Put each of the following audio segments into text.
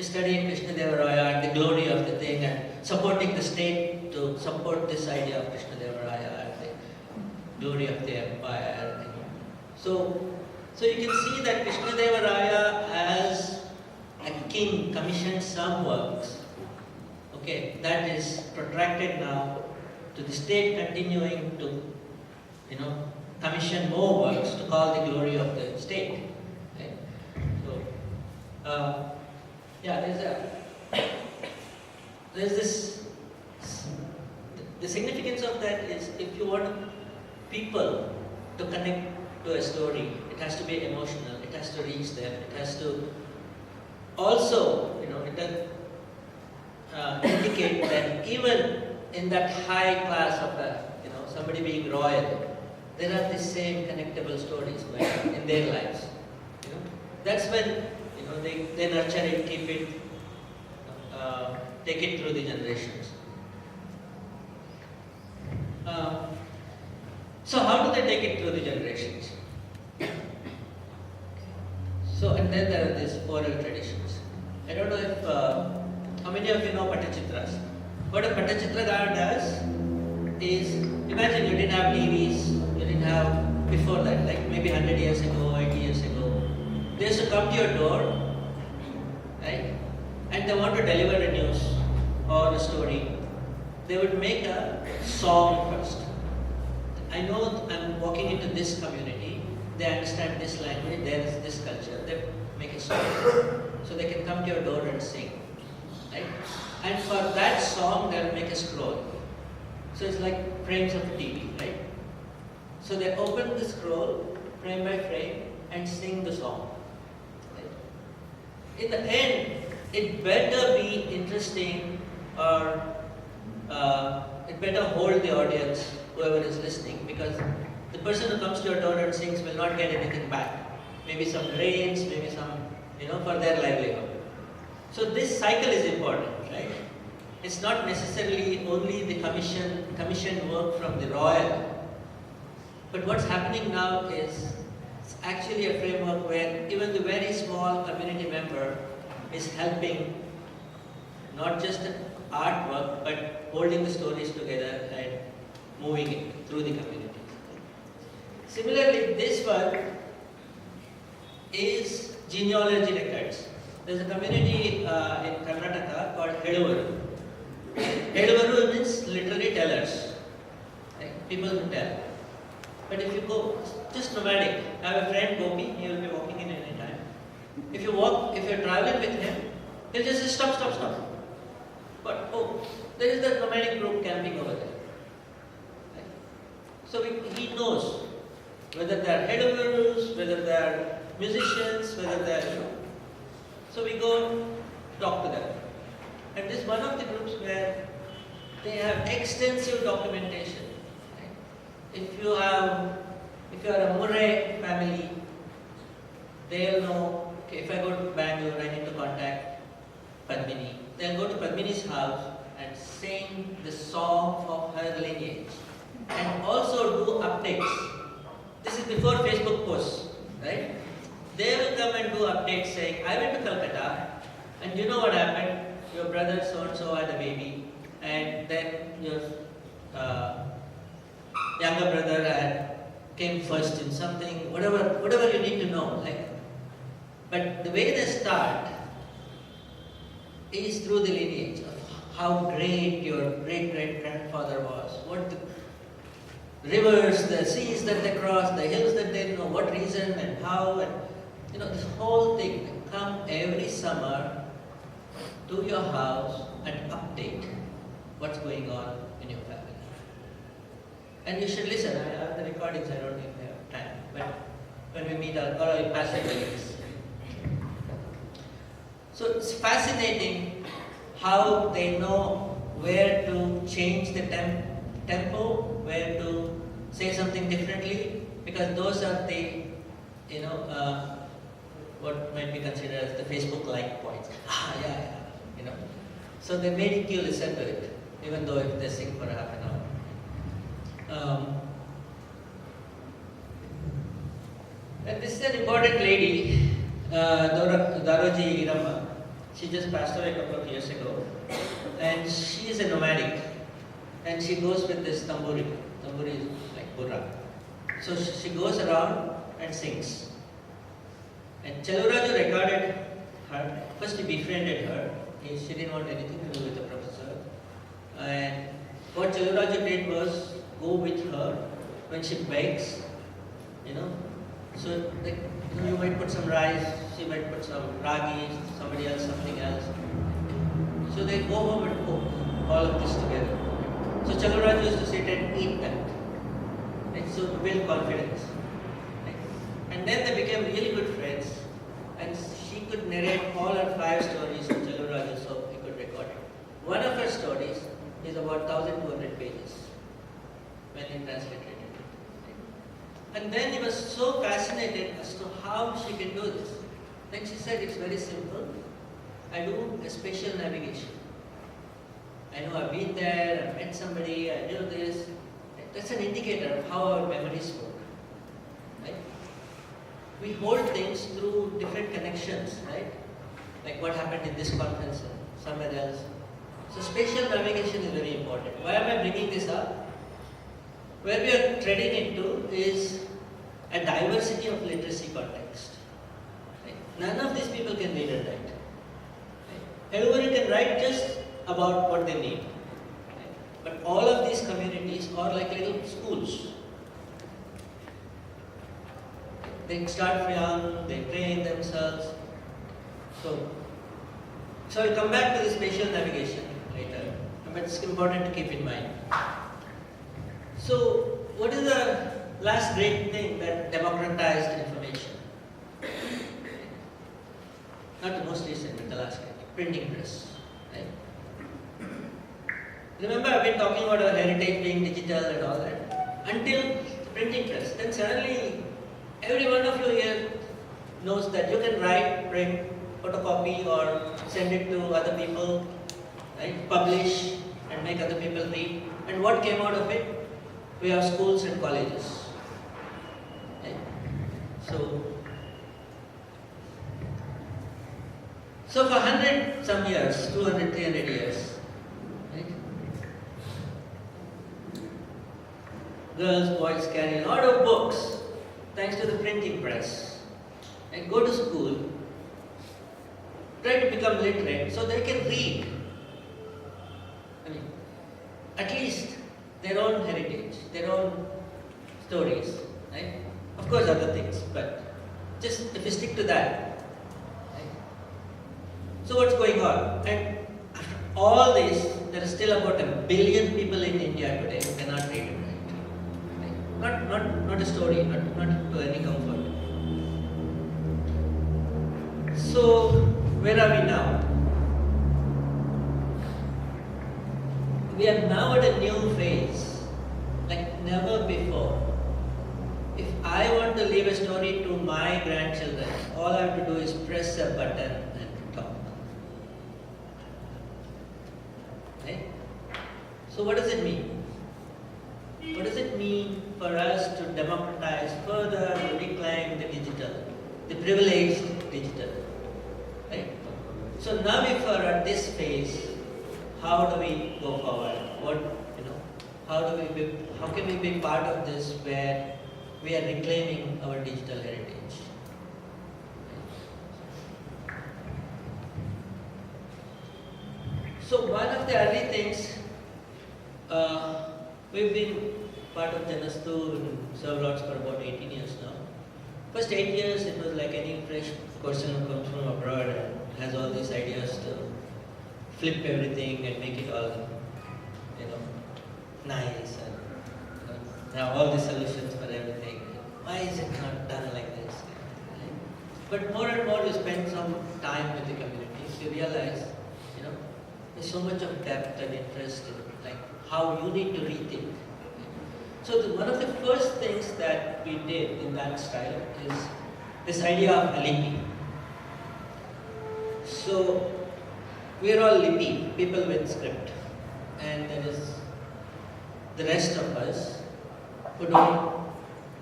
studying Krishna Deva Raya and the glory of the thing and supporting the state to support this idea of Krishna Deva Raya and the glory of the empire. So you can see that Krishna Deva Raya as a king commissioned some works. Okay, that is protracted now to the state continuing to, commission more works to call the glory of the state. Okay? So, there's this. The significance of that is if you want people to connect to a story, it has to be emotional. It has to reach them. It has to also, indicate that even in that high class of somebody being royal, there are the same connectable stories in their lives. That's when they nurture it, keep it, take it through the generations. So how do they take it through the generations? So, and then there are these oral traditions. I don't know if, how many of you know Patachitras? What a Patachitra Gaya does is, imagine you didn't have TVs, you didn't have, before that, like maybe 100 years ago, 80 years ago, they used to come to your door, right? And they want to deliver a news or a story. They would make a song first. I know I'm walking into this community, they understand this language, there is this culture, they make a song. So they can come to your door and sing. Right? And for that song, they'll make a scroll. So it's like frames of TV, right? So they open the scroll, frame by frame, and sing the song. Right? In the end, it better be interesting or it better hold the audience, whoever is listening, because the person who comes to your door and sings will not get anything back. Maybe some grains, maybe some, for their livelihood. So this cycle is important, right? It's not necessarily only the commissioned work from the royal, but what's happening now is it's actually a framework where even the very small community member is helping, not just an artwork, but holding the stories together and moving it through the community. Similarly, this work is genealogy records. There's a community in Karnataka called Heduvaru. Heduvaru means literally tellers, right? People who tell. But if you go just nomadic, I have a friend Gopi, he will be walking in any time. If you're traveling with him, he'll just say stop. But there is that nomadic group camping over there. Right? So he knows whether they are Heduvarus, whether they are musicians, whether they are, So we go talk to them. And this is one of the groups where they have extensive documentation. Right? If you are a Murray family, they'll know, okay, if I go to Bangalore, I need to contact Padmini. They'll go to Padmini's house and sing the song of her lineage. And also do updates. This is before Facebook posts, right? They will come and do updates saying, I went to Calcutta, and you know what happened? Your brother so-and-so had a baby, and then your younger brother came first in something, whatever you need to know. But the way they start is through the lineage of how great your great-great-grandfather was, what the rivers, the seas that they crossed, the hills that they know, what reason and how, and this whole thing. They come every summer to your house and update what's going on in your family. And you should listen. I have the recordings, I don't know if I have time, but when we meet, I'll pass the links. So it's fascinating how they know where to change the tempo, where to say something differently, because those are the, what might be considered as the Facebook like points. Yeah. So they make you listen to it, even though if they sing for half an hour. And this is an important lady, Daroji Irama. She just passed away a couple of years ago. And she is a nomadic. And she goes with this tamburi. Tamburi is like burra. So she goes around and sings. And Cheluraju recorded her. First he befriended her. She didn't want anything to do with the professor. And what Cheluraju did was go with her when she bakes, you know. So like, you might put some rice, she might put some ragi, somebody else something else. So they go home and cook all of this together. So Cheluraju used to sit and eat that. Right? So to build confidence. Right? And then they became really good friends. And she could narrate all her 5 stories to Cheluraju so he could record it. One of her stories is about 1,200 pages when he translated it. And then he was so fascinated as to how she can do this. Then she said, it's very simple. I do a spatial navigation. I know I've been there, I've met somebody, I do this. That's an indicator of how our memories work. Right? We hold things through different connections, right? Like what happened in this conference and somewhere else. So spatial navigation is very important. Why am I bringing this up? Where we are treading into is a diversity of literacy context. Right? None of these people can read and write. Right? Everybody can write just about what they need. Right? But all of these communities are like little schools. They start from young, they train themselves. So we come back to the spatial navigation later, but it's important to keep in mind. So, what is the last great thing that democratized information? Not the most recent, but the last great, printing press. Right? Remember, I've been talking about our heritage being digital and all that, until the printing press. Then suddenly, every one of you here knows that you can write, print, photocopy, or send it to other people, right? Publish and make other people read. And what came out of it? We have schools and colleges. Right? So for 100 some years, 200, 300 years, right? Girls, boys carry a lot of books thanks to the printing press. And go to school, try to become literate so they can read. I mean, at least their own heritage, their own stories, right? Of course other things, but just if we stick to that, right? So what's going on? And after all this, there are still about 1 billion people in India today who cannot read and write. Right? Not a story, not to any comfort. So where are we now? We are now at a new phase, like never before. If I want to leave a story to my grandchildren, all I have to do is press a button and talk. Right? So what does it mean? What does it mean for us to democratize further, to reclaim the digital, the privileged digital? Right? So now if we are at this phase, how do we go forward? How can we be part of this where we are reclaiming our digital heritage? So one of the early things, we've been part of Janastu and served lots for about 18 years now. First 8 years it was like any fresh person who comes from abroad and has all these ideas to flip everything and make it all, nice and have all the solutions for everything. Why is it not done like this? Right? But more and more you spend some time with the communities, you realize, there's so much of depth and interest in like how you need to rethink. So one of the first things that we did in that style is this idea of a lipi. So we are all lipi, people with script, and there is the rest of us who don't,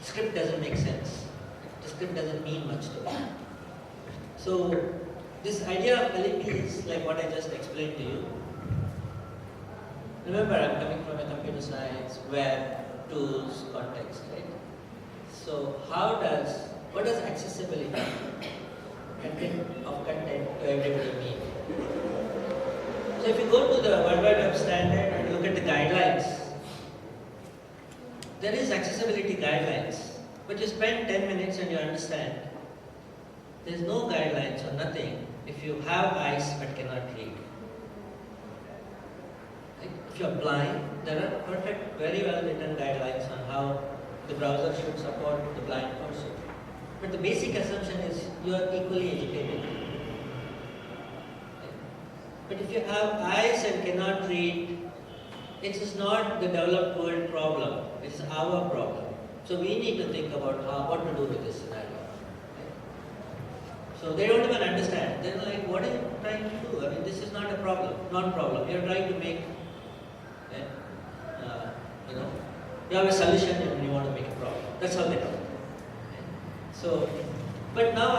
script doesn't make sense. The script doesn't mean much to me. So this idea of LEP is like what I just explained to you. Remember, I'm coming from a computer science, web, tools, context, right? So what does accessibility, content to everybody mean? So if you go to the World Wide Web Standard and look at the guidelines, there is accessibility guidelines, but you spend 10 minutes and you understand. There is no guidelines or nothing if you have eyes but cannot read. If you are blind, there are perfect, very well written guidelines on how the browser should support the blind person. But the basic assumption is you are equally educated. But if you have eyes and cannot read, it is not the developed world problem, it is our problem. So we need to think about what to do with this scenario. So they don't even understand. They're like, what are you trying to do? I mean, this is not a problem, non-problem. You're trying to make, you have a solution and you want to make a problem. That's how they do. So, but now